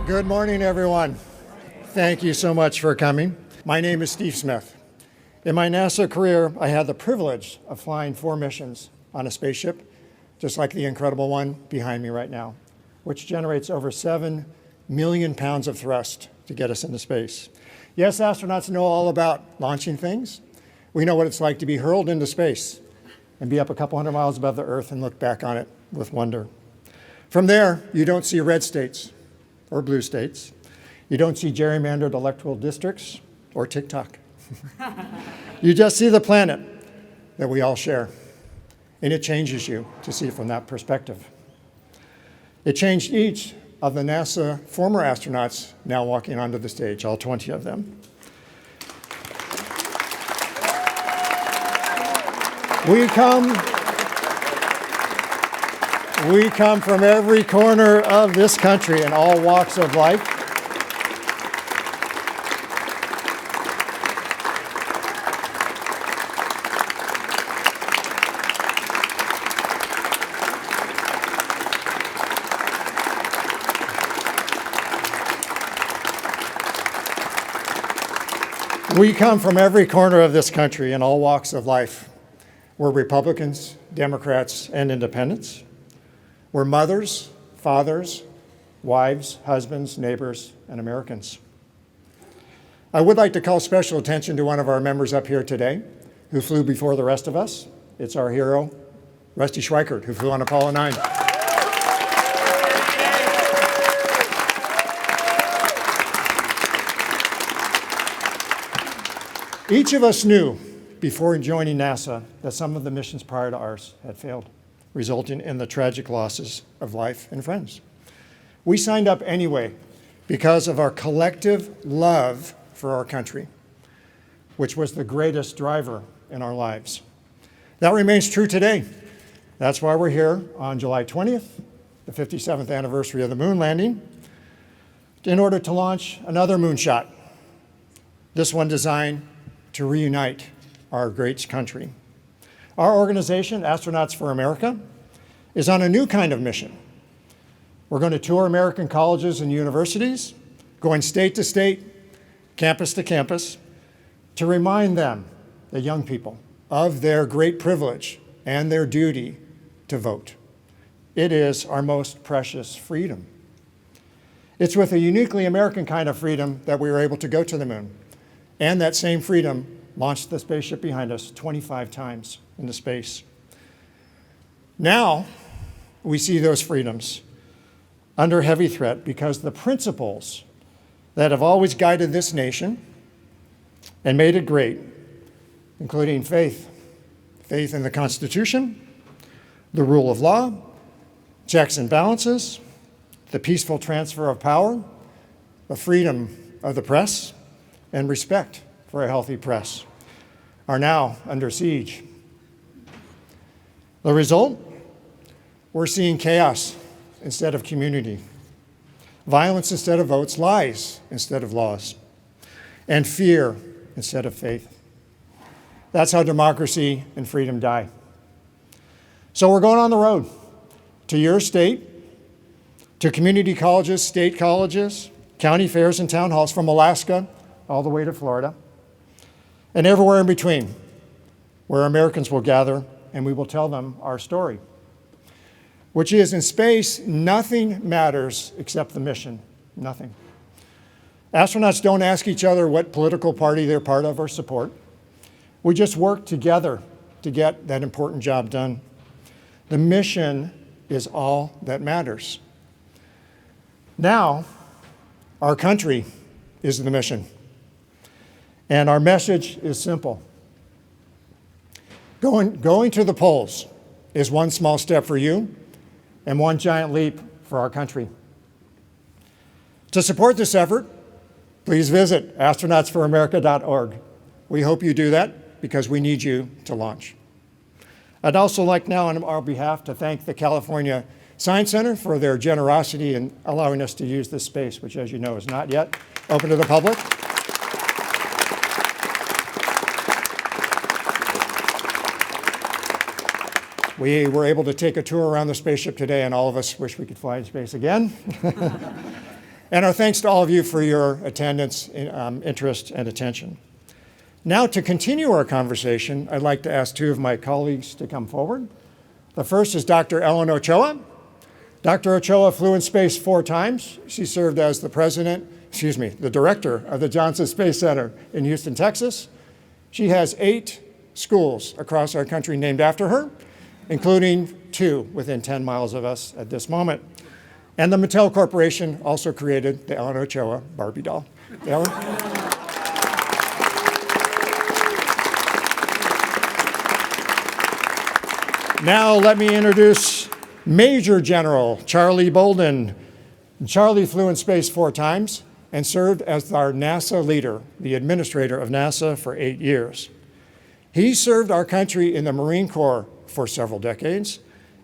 Good morning, everyone. Thank you so much for coming. My name is Steve Smith. In my NASA career, I had the privilege of flying 4 missions on a spaceship, just like the incredible one behind me right now, which generates over 7 million pounds of thrust to get us into space. Yes, astronauts know all about launching things. We know what it's like to be hurled into space and be up a couple hundred miles above the Earth and look back on it with wonder. From there, you don't see red states or blue states. You don't see gerrymandered electoral districts or TikTok. You just see the planet that we all share. And it changes you to see it from that perspective. It changed each of the NASA former astronauts now walking onto the stage, all 20 of them. We come from every corner of this country in all walks of life. We come from every corner of this country in all walks of life. We're Republicans, Democrats, and independents. We're mothers, fathers, wives, husbands, neighbors, and Americans. I would like to call special attention to one of our members up here today who flew before the rest of us. It's our hero, Rusty Schweikert, who flew on Apollo 9. Each of us knew before joining NASA that some of the missions prior to ours had failed, resulting in the tragic losses of life and friends. We signed up anyway because of our collective love for our country, which was the greatest driver in our lives. That remains true today. That's why we're here on July 20th, the 57th anniversary of the moon landing, in order to launch another moonshot, this one designed to reunite our great country. Our organization, Astronauts for America, is on a new kind of mission. We're going to tour American colleges and universities, going state to state, campus to campus, to remind them, the young people, of their great privilege and their duty to vote. It is our most precious freedom. It's with a uniquely American kind of freedom that we were able to go to the moon. And that same freedom launched the spaceship behind us 25 times into space. Now, we see those freedoms under heavy threat because the principles that have always guided this nation and made it great, including faith in the Constitution, the rule of law, checks and balances, the peaceful transfer of power, the freedom of the press, and respect for a healthy press, are now under siege. The result? We're seeing chaos instead of community, violence instead of votes, lies instead of laws, and fear instead of faith. That's how democracy and freedom die. So we're going on the road to your state, to community colleges, state colleges, county fairs and town halls from Alaska all the way to Florida, and everywhere in between, where Americans will gather and we will tell them our story, which is in space, nothing matters except the mission, nothing. Astronauts don't ask each other what political party they're part of or support. We just work together to get that important job done. The mission is all that matters. Now, our country is the mission. And our message is simple. Going to the polls is one small step for you and one giant leap for our country. To support this effort, please visit astronautsforamerica.org. We hope you do that because we need you to launch. I'd also like now on our behalf to thank the California Science Center for their generosity in allowing us to use this space, which, as you know, is not yet open to the public. We were able to take a tour around the spaceship today, and all of us wish we could fly in space again. And our thanks to all of you for your attendance, interest, and attention. Now, to continue our conversation, I'd like to ask two of my colleagues to come forward. The first is Dr. Ellen Ochoa. Dr. Ochoa flew in space 4 times. She served as the director of the Johnson Space Center in Houston, Texas. She has 8 schools across our country named after her, including 2 within 10 miles of us at this moment. And the Mattel Corporation also created the Ellen Ochoa Barbie doll. Ellen? Now let me introduce Major General Charlie Bolden. Charlie flew in space 4 times and served as our NASA leader, the administrator of NASA, for 8 years. He served our country in the Marine Corps for several decades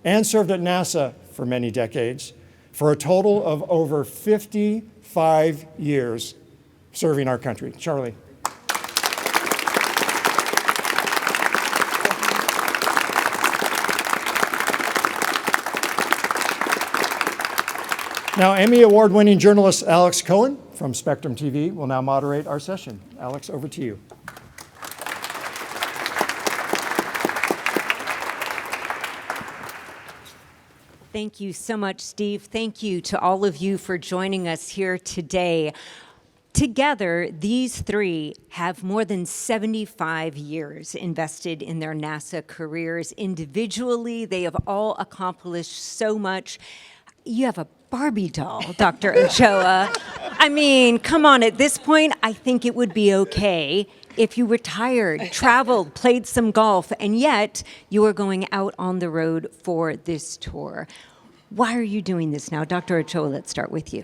and served at NASA for many decades, for a total of over 55 years serving our country. Charlie. Now, Emmy Award-winning journalist Alex Cohen from Spectrum TV will now moderate our session. Alex, over to you. Thank you so much, Steve. Thank you to all of you for joining us here today. Together, these 3 have more than 75 years invested in their NASA careers. Individually, they have all accomplished so much. You have a Barbie doll, Dr. Ochoa. I mean, come on, at this point, I think it would be okay if you retired, traveled, played some golf, and yet you are going out on the road for this tour. Why are you doing this now? Dr. Ochoa, let's start with you.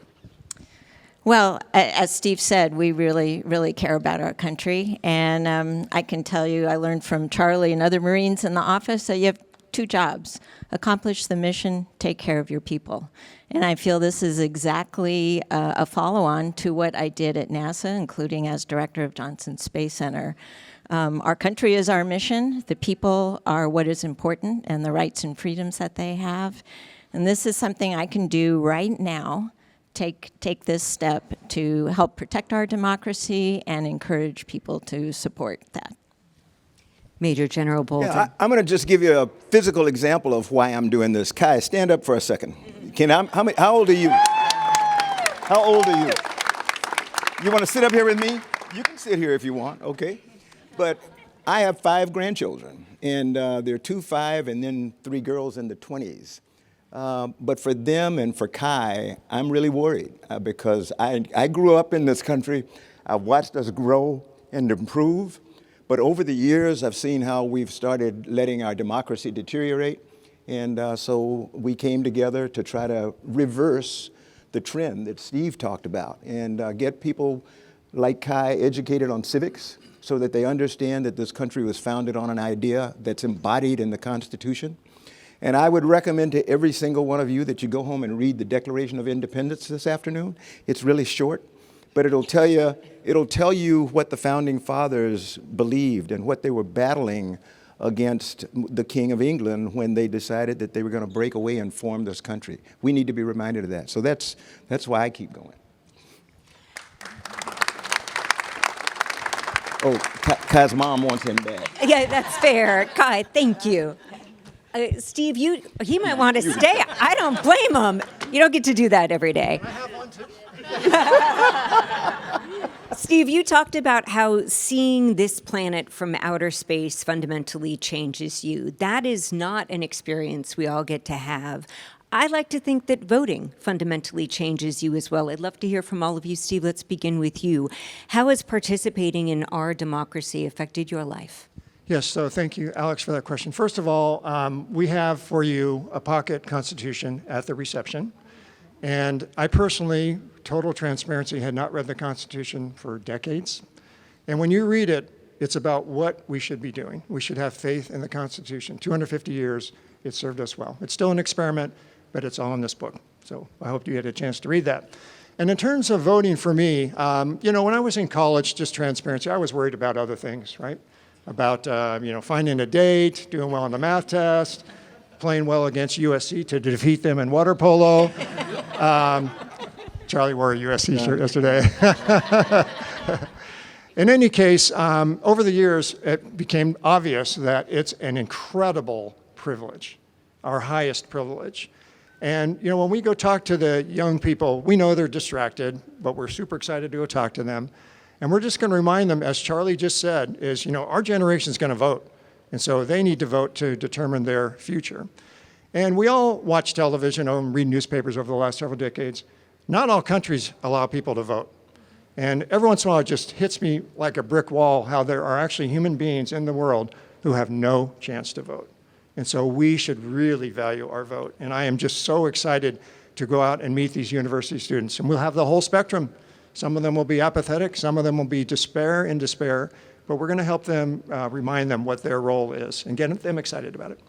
Well, as Steve said, we really, really care about our country. And I can tell you, I learned from Charlie and other Marines in the office that you have 2 jobs: accomplish the mission, take care of your people. And I feel this is exactly a follow-on to what I did at NASA, including as director of Johnson Space Center. Our country is our mission. The people are what is important, and the rights and freedoms that they have. And this is something I can do right now, take this step to help protect our democracy and encourage people to support that. Major General Bolden. Yeah, I'm going to just give you a physical example of why I'm doing this. Kai, stand up for a second. How old are you? How old are you? You want to sit up here with me? You can sit here if you want, okay? But I have 5 grandchildren, and there are 2 5 and then 3 girls in the 20s. But for them and for Kai, I'm really worried because I grew up in this country. I've watched us grow and improve. But over the years, I've seen how we've started letting our democracy deteriorate. And so we came together to try to reverse the trend that Steve talked about and get people like Kai educated on civics so that they understand that this country was founded on an idea that's embodied in the Constitution. And I would recommend to every single one of you that you go home and read the Declaration of Independence this afternoon. It's really short, but it'll tell you what the Founding Fathers believed and what they were battling against the King of England when they decided that they were going to break away and form this country. We need to be reminded of that. So that's why I keep going. Oh, Kai's mom wants him back. Yeah, that's fair. Kai, thank you. Steve, he might want to stay. I don't blame him. You don't get to do that every day. I have one too. Steve, you talked about how seeing this planet from outer space fundamentally changes you. That is not an experience we all get to have. I like to think that voting fundamentally changes you as well. I'd love to hear from all of you. Steve, let's begin with you. How has participating in our democracy affected your life? Yes, so thank you, Alex, for that question. First of all, we have for you a pocket constitution at the reception. And I personally, total transparency, had not read the Constitution for decades. And when you read it, it's about what we should be doing. We should have faith in the Constitution. 250 years, it served us well. It's still an experiment, but it's all in this book. So I hope you had a chance to read that. And in terms of voting for me, when I was in college, just transparency, I was worried about other things, right? About, finding a date, doing well on the math test, playing well against USC to defeat them in water polo, Charlie wore a USC shirt yesterday. In any case, over the years, it became obvious that it's an incredible privilege, our highest privilege. And when we go talk to the young people, we know they're distracted, but we're super excited to go talk to them. And we're just going to remind them, as Charlie just said, is our generation is going to vote. And so they need to vote to determine their future. And we all watch television and read newspapers over the last several decades. Not all countries allow people to vote. And every once in a while, it just hits me like a brick wall how there are actually human beings in the world who have no chance to vote. And so we should really value our vote. And I am just so excited to go out and meet these university students. And we'll have the whole spectrum. Some of them will be apathetic, some of them will be in despair, but we're going to help them, remind them what their role is and get them excited about it.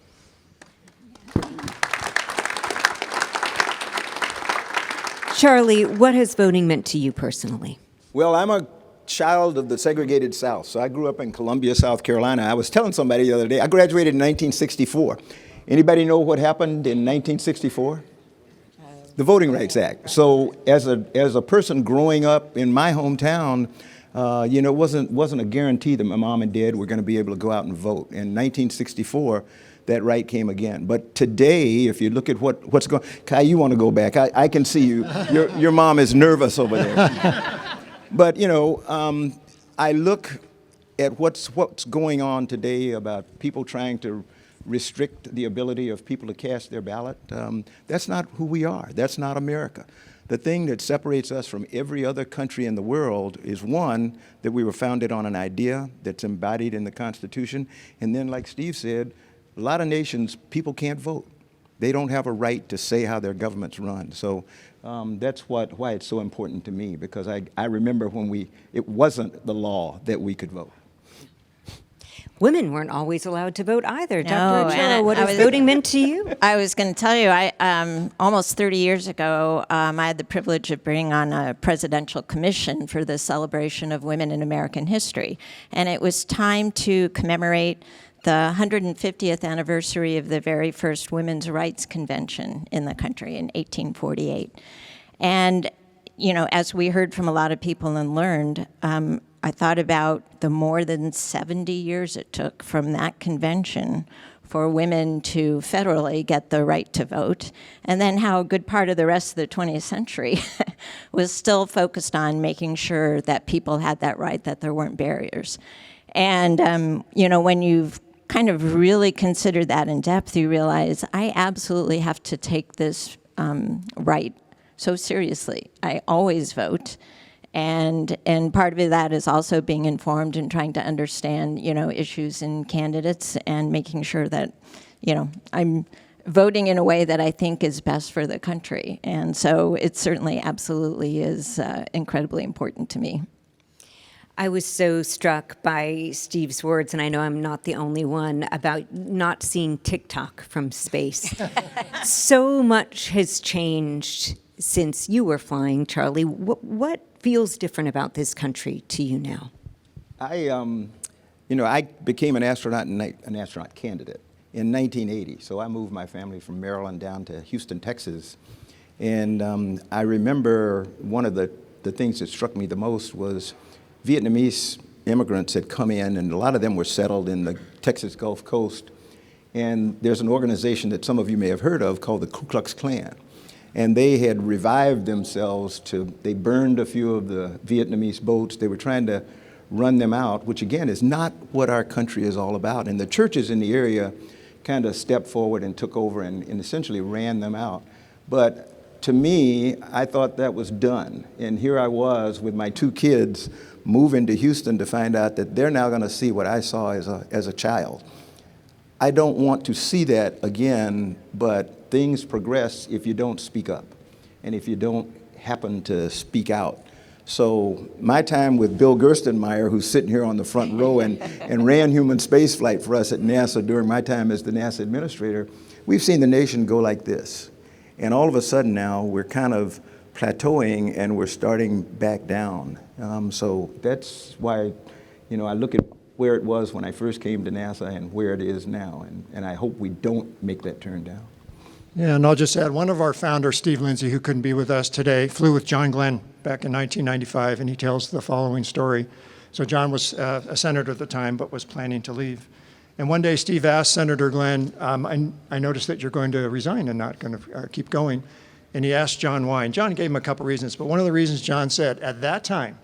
Charlie, what has voting meant to you personally? Well, I'm a child of the segregated South. So I grew up in Columbia, South Carolina. I was telling somebody the other day, I graduated in 1964. Anybody know what happened in 1964? The Voting Rights Act. So as a person growing up in my hometown, it wasn't a guarantee that my mom and dad were going to be able to go out and vote. In 1964, that right came again. But today, if you look at what's going, Kai, you want to go back? I can see you. Your mom is nervous over there. But I look at what's going on today about people trying to restrict the ability of people to cast their ballot. That's not who we are. That's not America. The thing that separates us from every other country in the world is, one, that we were founded on an idea that's embodied in the Constitution, and then, like Steve said, a lot of nations, people can't vote. They don't have a right to say how their governments run. So that's why it's so important to me, because I remember when it wasn't the law that we could vote. Women weren't always allowed to vote either. No, Dr. Ochero, what has voting meant to you? I was going to tell you, almost 30 years ago, I had the privilege of bringing on a presidential commission for the celebration of women in American history. And it was time to commemorate the 150th anniversary of the very first Women's Rights Convention in the country in 1848. And, as we heard from a lot of people and learned, I thought about the more than 70 years it took from that convention for women to federally get the right to vote, and then how a good part of the rest of the 20th century was still focused on making sure that people had that right, that there weren't barriers. And, when you've kind of really considered that in depth, you realize I absolutely have to take this right so seriously. I always vote. And part of that is also being informed and trying to understand, issues in candidates and making sure that, I'm voting in a way that I think is best for the country. And so it certainly absolutely is incredibly important to me. I was so struck by Steve's words, and I know I'm not the only one, about not seeing TikTok from space. So much has changed since you were flying, Charlie. What feels different about this country to you now? I became an astronaut and an astronaut candidate in 1980. So I moved my family from Maryland down to Houston, Texas. And I remember one of the things that struck me the most was Vietnamese immigrants had come in, and a lot of them were settled in the Texas Gulf Coast. And there's an organization that some of you may have heard of called the Ku Klux Klan. And they had revived themselves they burned a few of the Vietnamese boats. They were trying to run them out, which again is not what our country is all about. And the churches in the area kind of stepped forward and took over and essentially ran them out. But to me, I thought that was done. And here I was with my two kids moving to Houston to find out that they're now going to see what I saw as a child. I don't want to see that again, but things progress if you don't speak up and if you don't happen to speak out. So my time with Bill Gerstenmaier, who's sitting here on the front row and ran human spaceflight for us at NASA during my time as the NASA administrator, we've seen the nation go like this. And all of a sudden now we're kind of plateauing and we're starting back down. So that's why, I look at where it was when I first came to NASA and where it is now. And I hope we don't make that turn down. Yeah, and I'll just add, one of our founders, Steve Lindsay, who couldn't be with us today, flew with John Glenn back in 1995, and he tells the following story. So John was a senator at the time, but was planning to leave. And one day Steve asked Senator Glenn, I noticed that you're going to resign and not going to keep going. And he asked John why. And John gave him a couple reasons, but one of the reasons John said at that time,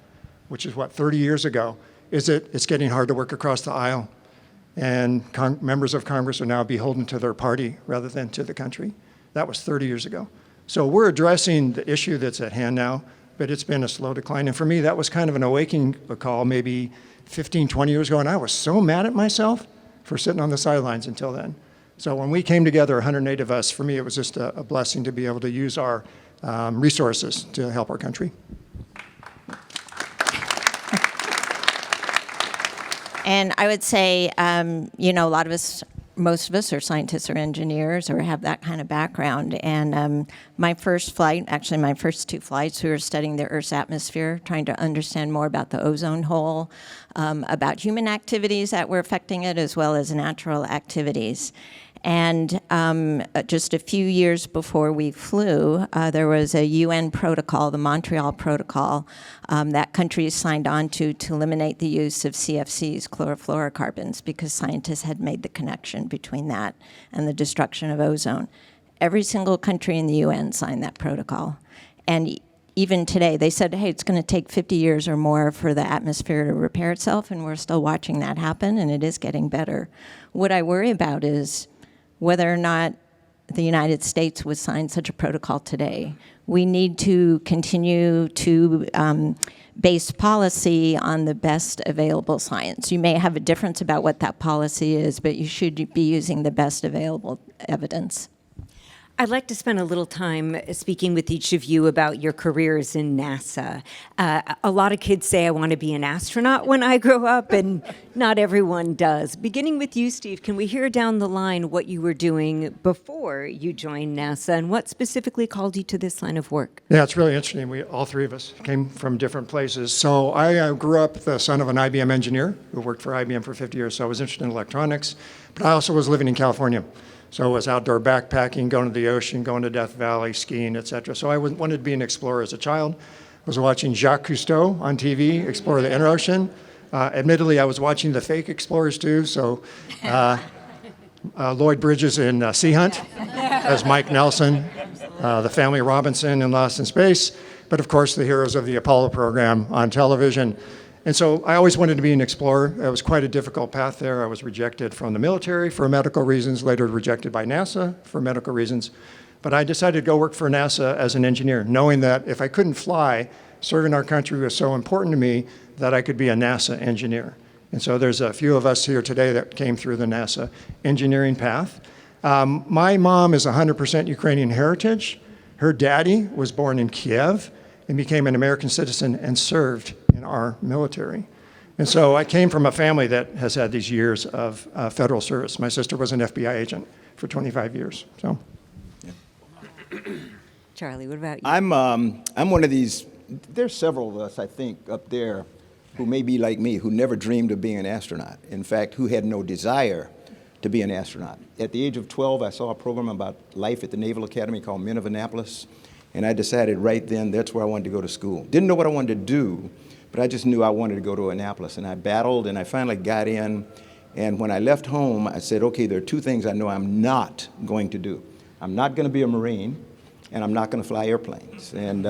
which is 30 years ago, is that it's getting hard to work across the aisle. And members of Congress are now beholden to their party rather than to the country. That was 30 years ago. So we're addressing the issue that's at hand now, but it's been a slow decline. And for me, that was kind of an awakening call maybe 15, 20 years ago, and I was so mad at myself for sitting on the sidelines until then. So when we came together, 108 of us, for me, it was just a blessing to be able to use our resources to help our country. And I would say, a lot of us, most of us are scientists or engineers or have that kind of background. And my first flight, actually my first two flights, we were studying the Earth's atmosphere, trying to understand more about the ozone hole, about human activities that were affecting it, as well as natural activities. And just a few years before we flew, there was a UN protocol, the Montreal Protocol, that countries signed on to eliminate the use of CFCs, chlorofluorocarbons, because scientists had made the connection between that and the destruction of ozone. Every single country in the UN signed that protocol. And even today, they said, hey, it's going to take 50 years or more for the atmosphere to repair itself, and we're still watching that happen, and it is getting better. What I worry about is whether or not the United States would sign such a protocol today. We need to continue to base policy on the best available science. You may have a difference about what that policy is, but you should be using the best available evidence. I'd like to spend a little time speaking with each of you about your careers in NASA. A lot of kids say, I want to be an astronaut when I grow up, and not everyone does. Beginning with you, Steve, can we hear down the line what you were doing before you joined NASA, and what specifically called you to this line of work? Yeah, it's really interesting. We, all three of us, came from different places. So I grew up the son of an IBM engineer who worked for IBM for 50 years, so I was interested in electronics, but I also was living in California. So I was outdoor backpacking, going to the ocean, going to Death Valley, skiing, et cetera. So I wanted to be an explorer as a child. I was watching Jacques Cousteau on TV explore the inner ocean. Admittedly, I was watching the fake explorers too. So Lloyd Bridges in Sea Hunt as Mike Nelson, the family Robinson in Lost in Space, but of course the heroes of the Apollo program on television. And so I always wanted to be an explorer. It was quite a difficult path there. I was rejected from the military for medical reasons, later rejected by NASA for medical reasons. But I decided to go work for NASA as an engineer, knowing that if I couldn't fly, serving our country was so important to me that I could be a NASA engineer. And so there's a few of us here today that came through the NASA engineering path. My mom is 100% Ukrainian heritage. Her daddy was born in Kiev and became an American citizen and served in our military. And so I came from a family that has had these years of federal service. My sister was an FBI agent for 25 years. So, Charlie, what about you? I'm one of these, there's several of us, I think, up there who may be like me, who never dreamed of being an astronaut. In fact, who had no desire to be an astronaut. At the age of 12, I saw a program about life at the Naval Academy called Men of Annapolis, and I decided right then that's where I wanted to go to school. Didn't know what I wanted to do, but I just knew I wanted to go to Annapolis, and I battled, and I finally got in, and when I left home, I said, okay, there are two things I know I'm not going to do. I'm not going to be a Marine, and I'm not going to fly airplanes. And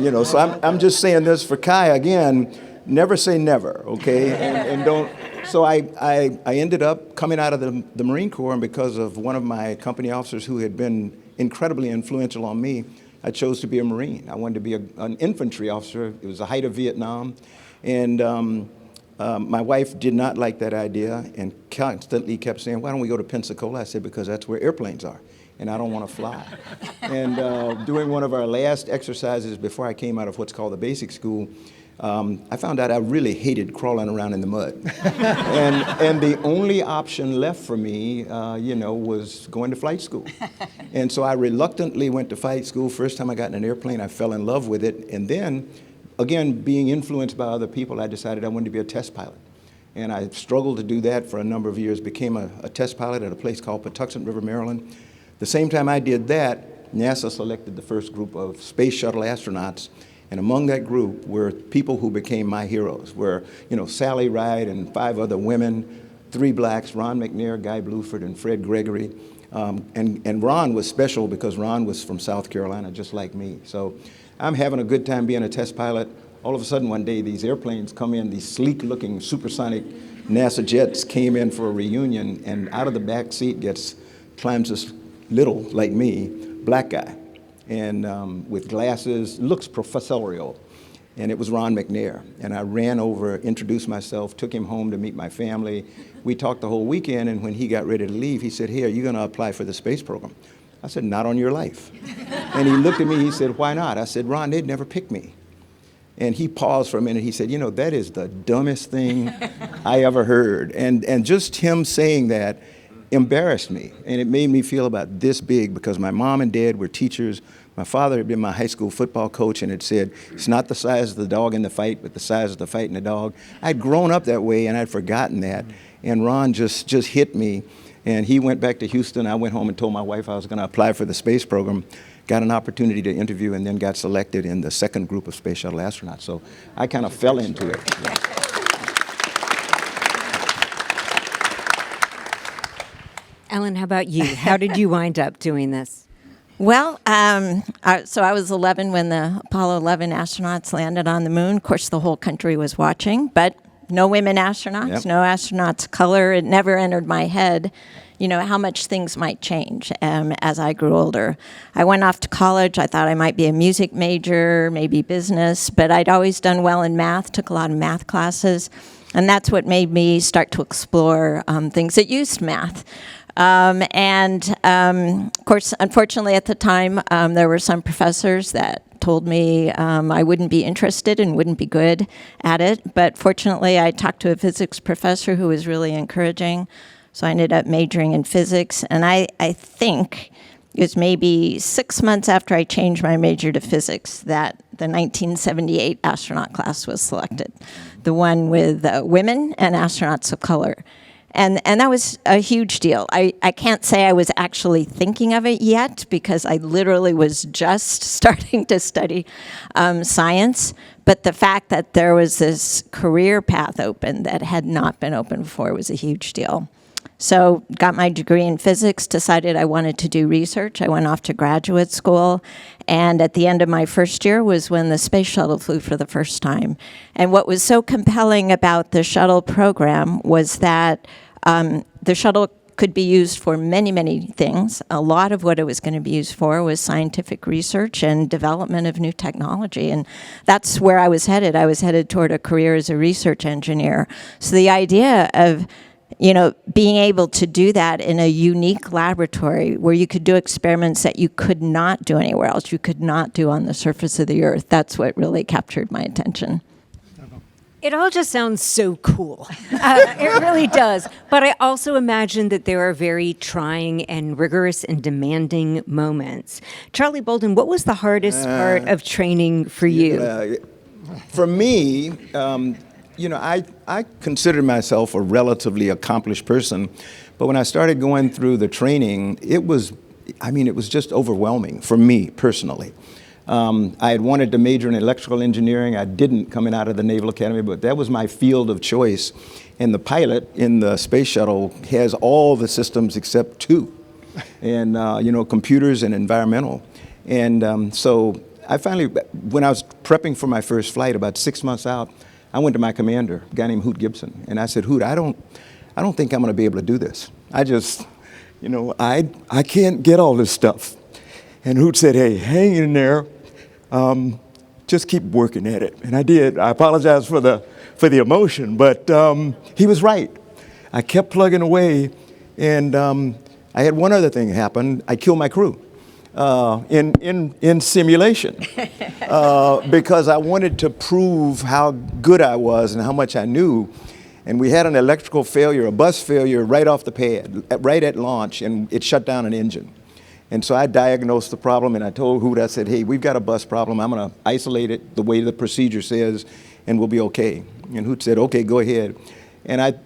you know, so I'm just saying this for Kai again, never say never, okay? And don't, so I ended up coming out of the Marine Corps, and because of one of my company officers who had been incredibly influential on me, I chose to be a Marine. I wanted to be an infantry officer. It was the height of Vietnam. And my wife did not like that idea and constantly kept saying, why don't we go to Pensacola? I said, because that's where airplanes are, and I don't want to fly. And during one of our last exercises before I came out of what's called the basic school, I found out I really hated crawling around in the mud. and the only option left for me, was going to flight school. And so I reluctantly went to flight school. First time I got in an airplane, I fell in love with it. And then, again, being influenced by other people, I decided I wanted to be a test pilot. And I struggled to do that for a number of years, became a test pilot at a place called Patuxent River, Maryland. The same time I did that, NASA selected the first group of Space Shuttle astronauts, and among that group were people who became my heroes, were, Sally Ride and 5 other women, 3 blacks, Ron McNair, Guy Bluford, and Fred Gregory. And Ron was special because Ron was from South Carolina, just like me. So I'm having a good time being a test pilot. All of a sudden one day, these airplanes come in, these sleek-looking supersonic NASA jets came in for a reunion, and out of the back seat climbs this little, like me, black guy, and with glasses, looks professorial. And it was Ron McNair. And I ran over, introduced myself, took him home to meet my family. We talked the whole weekend, and when he got ready to leave, he said, "Hey, are you gonna apply for the space program?" I said, "Not on your life." And he looked at me, he said, "Why not?" I said, "Ron, they'd never pick me." And he paused for a minute, he said, "That is the dumbest thing I ever heard." And just him saying that embarrassed me, and it made me feel about this big, because my mom and dad were teachers. My father had been my high school football coach and had said, "It's not the size of the dog in the fight, but the size of the fight in the dog." I'd grown up that way, and I'd forgotten that. And Ron just hit me, and he went back to Houston. I went home and told my wife I was going to apply for the space program, got an opportunity to interview, and then got selected in the second group of Space Shuttle astronauts. So I kind of fell into it. Ellen, how about you? How did you wind up doing this? Well, so I was 11 when the Apollo 11 astronauts landed on the moon. Of course, the whole country was watching, but no women astronauts, Yep. no astronauts of color. It never entered my head, how much things might change as I grew older. I went off to college. I thought I might be a music major, maybe business, but I'd always done well in math, took a lot of math classes, and that's what made me start to explore things that used math. Of course, unfortunately at the time, there were some professors that told me I wouldn't be interested and wouldn't be good at it. But fortunately, I talked to a physics professor who was really encouraging. So I ended up majoring in physics. And I think it was maybe 6 months after I changed my major to physics that the 1978 astronaut class was selected, the one with women and astronauts of color. And that was a huge deal. I can't say I was actually thinking of it yet because I literally was just starting to study science. But the fact that there was this career path open that had not been open before was a huge deal. So got my degree in physics, decided I wanted to do research. I went off to graduate school. And at the end of my first year was when the space shuttle flew for the first time. And what was so compelling about the shuttle program was that the shuttle could be used for many, many things. A lot of what it was going to be used for was scientific research and development of new technology. And that's where I was headed. I was headed toward a career as a research engineer. So the idea of being able to do that in a unique laboratory where you could do experiments that you could not do anywhere else, you could not do on the surface of the Earth, that's what really captured my attention. It all just sounds so cool. It really does. But I also imagine that there are very trying and rigorous and demanding moments. Charlie Bolden, what was the hardest part of training for you? For me, I consider myself a relatively accomplished person, but when I started going through the training, it was just overwhelming for me personally. I had wanted to major in electrical engineering. I didn't coming out of the Naval Academy, but that was my field of choice. And the pilot in the space shuttle has all the systems except 2, and computers and environmental. And so I finally, when I was prepping for my first flight, about 6 months out, I went to my commander, a guy named Hoot Gibson, and I said, "Hoot, I don't think I'm going to be able to do this. I just, I can't get all this stuff." And Hoot said, "Hey, hang in there. Just keep working at it." And I did. I apologize for the emotion, but he was right. I kept plugging away, and I had one other thing happen. I killed my crew in simulation because I wanted to prove how good I was and how much I knew. And we had an electrical failure, a bus failure right off the pad, right at launch, and it shut down an engine. And so I diagnosed the problem, and I told Hoot, I said, "Hey, we've got a bus problem. I'm going to isolate it the way the procedure says, and we'll be okay." And Hoot said, "Okay, go ahead." And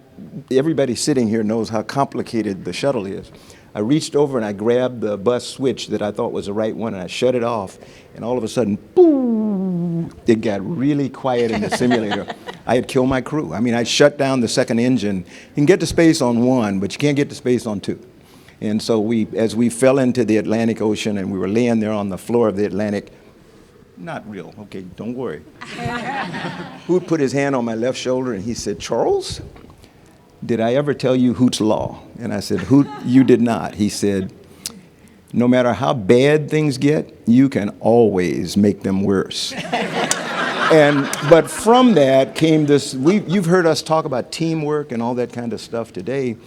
everybody sitting here knows how complicated the shuttle is. I reached over and I grabbed the bus switch that I thought was the right one, and I shut it off, and all of a sudden, boom, it got really quiet in the simulator. I had killed my crew. I mean, I shut down the second engine. You can get to space on one, but you can't get to space on two. And so as we fell into the Atlantic Ocean and we were laying there on the floor of the Atlantic, not real, okay, don't worry. Hoot put his hand on my left shoulder and he said, "Charles, did I ever tell you Hoot's Law?" And I said, "Hoot, you did not." He said, "No matter how bad things get, you can always make them worse." But from that came this, you've heard us talk about teamwork and all that kind of stuff today.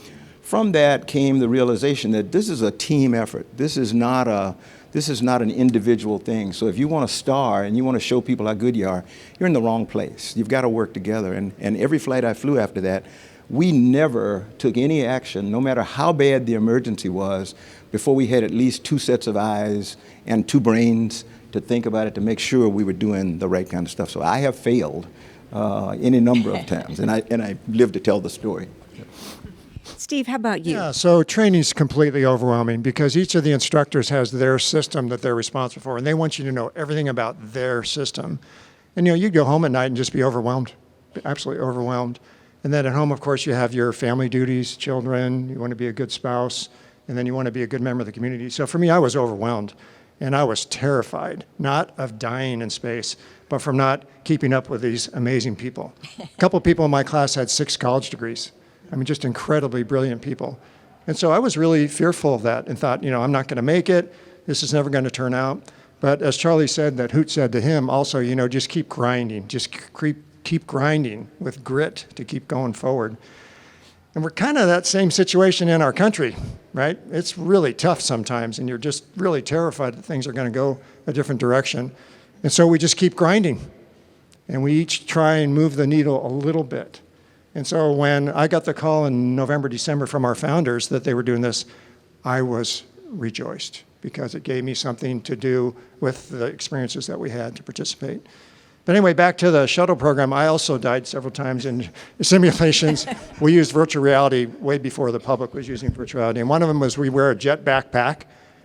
From that came the realization that this is a team effort. This is not an individual thing. So if you want to star and you want to show people how good you are, you're in the wrong place. You've got to work together. And every flight I flew after that, we never took any action, no matter how bad the emergency was, before we had at least two sets of eyes and two brains to think about it, to make sure we were doing the right kind of stuff. So I have failed any number of times, and I live to tell the story. Steve, how about you? Yeah, so training is completely overwhelming because each of the instructors has their system that they're responsible for, and they want you to know everything about their system. And you go home at night and just be overwhelmed, absolutely overwhelmed. And then at home, of course, you have your family duties, children, you want to be a good spouse, and then you want to be a good member of the community. So for me, I was overwhelmed, and I was terrified, not of dying in space, but from not keeping up with these amazing people. A couple of people in my class had 6 college degrees. I mean, just incredibly brilliant people. And so I was really fearful of that and thought, I'm not going to make it. This is never going to turn out. But as Charlie said, that Hoot said to him also, just keep grinding. Just keep grinding with grit to keep going forward. And we're kind of that same situation in our country, right? It's really tough sometimes, and you're just really terrified that things are going to go a different direction. And so we just keep grinding. And we each try and move the needle a little bit. And so when I got the call in November, December from our founders that they were doing this, I was rejoiced because it gave me something to do with the experiences that we had to participate. But anyway, back to the shuttle program, I also died several times in simulations. We used virtual reality way before the public was using virtual reality. And one of them was we wear a jet backpack,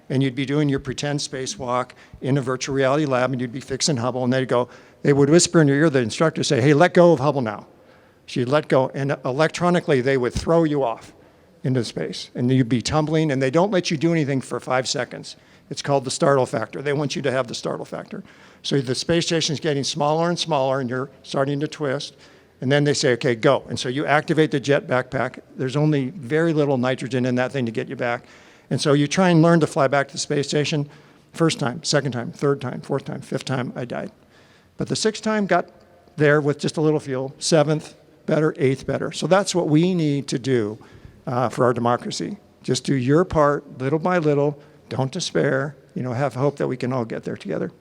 and you'd be doing your pretend spacewalk in a virtual reality lab, and you'd be fixing Hubble, and they would whisper in your ear, the instructor say, "Hey, let go of Hubble now." So you'd let go, and electronically they would throw you off into space, and you'd be tumbling, and they don't let you do anything for 5 seconds. It's called the startle factor. They want you to have the startle factor. So the space station's getting smaller and smaller, and you're starting to twist, and then they say, "Okay, go." And so you activate the jet backpack. There's only very little nitrogen in that thing to get you back. And so you try and learn to fly back to the space station. First time, second time, third time, fourth time, fifth time, I died. But the 6th time got there with just a little fuel. 7th, better, 8th, better. So that's what we need to do for our democracy. Just do your part, little by little. Don't despair. Have hope that we can all get there together.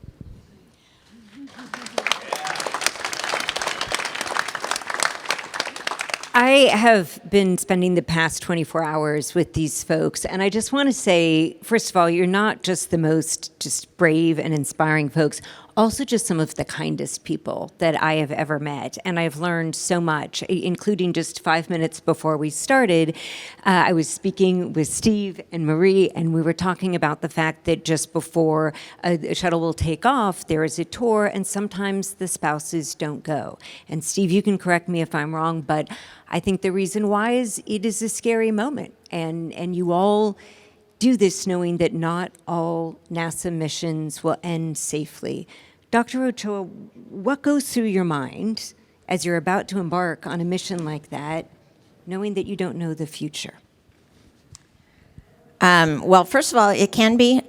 I have been spending the past 24 hours with these folks, and I just want to say, first of all, you're not just the most just brave and inspiring folks, also just some of the kindest people that I have ever met. And I've learned so much, including just 5 minutes before we started. I was speaking with Steve and Marie, and we were talking about the fact that just before a shuttle will take off, there is a tour, and sometimes the spouses don't go. And Steve, you can correct me if I'm wrong, but I think the reason why is it is a scary moment. And you all do this knowing that not all NASA missions will end safely. Dr. Ochoa, what goes through your mind as you're about to embark on a mission like that, knowing that you don't know the future? Well, first of all, it can be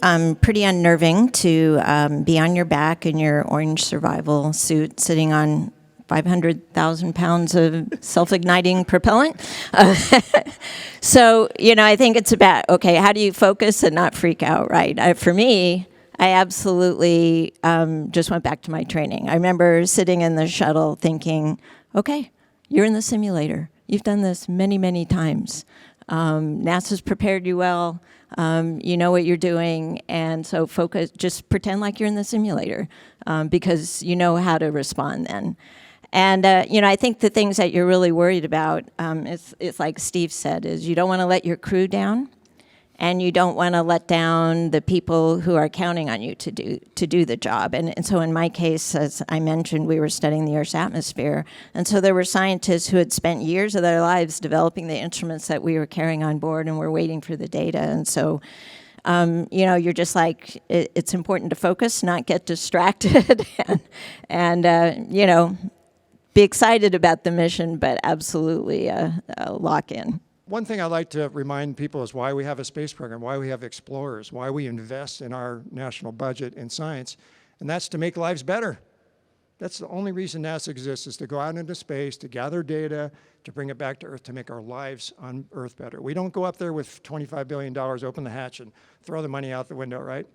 pretty unnerving to be on your back in your orange survival suit, sitting on 500,000 pounds of self-igniting propellant. So, I think it's about, okay, how do you focus and not freak out, right? For me, I absolutely just went back to my training. I remember sitting in the shuttle thinking, okay, you're in the simulator. You've done this many, many times. NASA's prepared you well. You know what you're doing. And so focus, just pretend like you're in the simulator because you know how to respond then. And, I think the things that you're really worried about, it's like Steve said, is you don't want to let your crew down. and you don't want to let down the people who are counting on you to do the job. And so in my case, as I mentioned, we were studying the Earth's atmosphere, and so there were scientists who had spent years of their lives developing the instruments that we were carrying on board, and we're waiting for the data. And so you're just like, it's important to focus, not get distracted, and be excited about the mission, but absolutely lock in. One thing I like to remind people is why we have a space program, why we have explorers, why we invest in our national budget in science, and that's to make lives better. That's the only reason NASA exists, is to go out into space, to gather data, to bring it back to Earth, to make our lives on Earth better. We don't go up there with $25 billion, open the hatch, and throw the money out the window, right?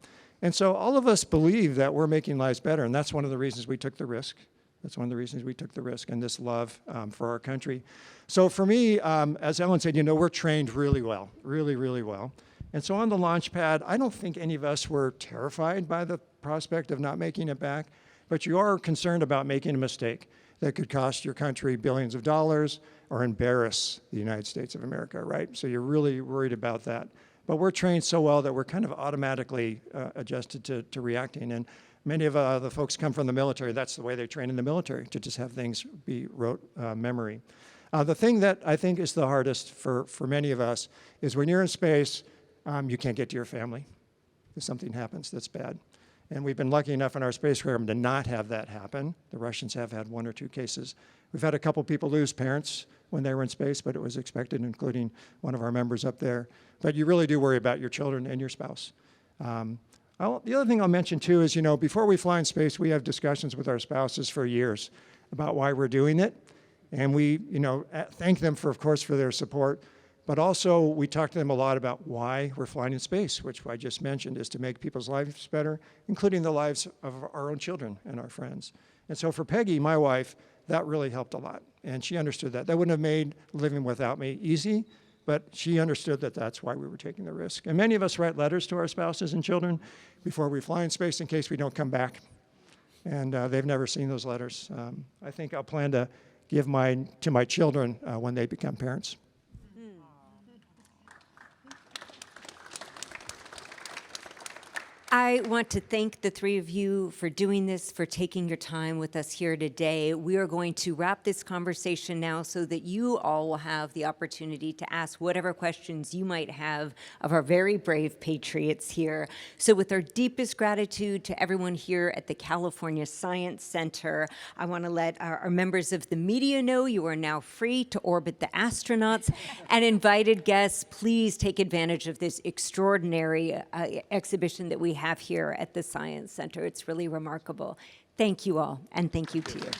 And so all of us believe that we're making lives better, and that's one of the reasons we took the risk. That's one of the reasons we took the risk, and this love for our country. So for me, as Ellen said, we're trained really well, really, really well. And so on the launch pad, I don't think any of us were terrified by the prospect of not making it back, but you are concerned about making a mistake that could cost your country billions of dollars or embarrass the United States of America, right? So you're really worried about that. But we're trained so well that we're kind of automatically adjusted to reacting. And many of the folks come from the military. That's the way they train in the military, to just have things be rote memory. The thing that I think is the hardest for many of us is when you're in space, you can't get to your family if something happens that's bad. And we've been lucky enough in our space program to not have that happen. The Russians have had 1 or 2 cases. We've had a couple people lose parents when they were in space, but it was expected, including one of our members up there. But you really do worry about your children and your spouse. The other thing I'll mention too is, before we fly in space, we have discussions with our spouses for years about why we're doing it. And we, thank them of course, for their support. But also, we talk to them a lot about why we're flying in space, which I just mentioned is to make people's lives better, including the lives of our own children and our friends. And so for Peggy, my wife, that really helped a lot. And she understood that. That wouldn't have made living without me easy, but she understood that that's why we were taking the risk. And many of us write letters to our spouses and children before we fly in space in case we don't come back. And they've never seen those letters. I think I'll plan to give mine to my children when they become parents. I want to thank the 3 of you for doing this, for taking your time with us here today. We are going to wrap this conversation now so that you all will have the opportunity to ask whatever questions you might have of our very brave patriots here. So with our deepest gratitude to everyone here at the California Science Center, I want to let our members of the media know you are now free to orbit the astronauts. And invited guests, please take advantage of this extraordinary exhibition that we have here at the Science Center. It's really remarkable. Thank you all, and thank you to you.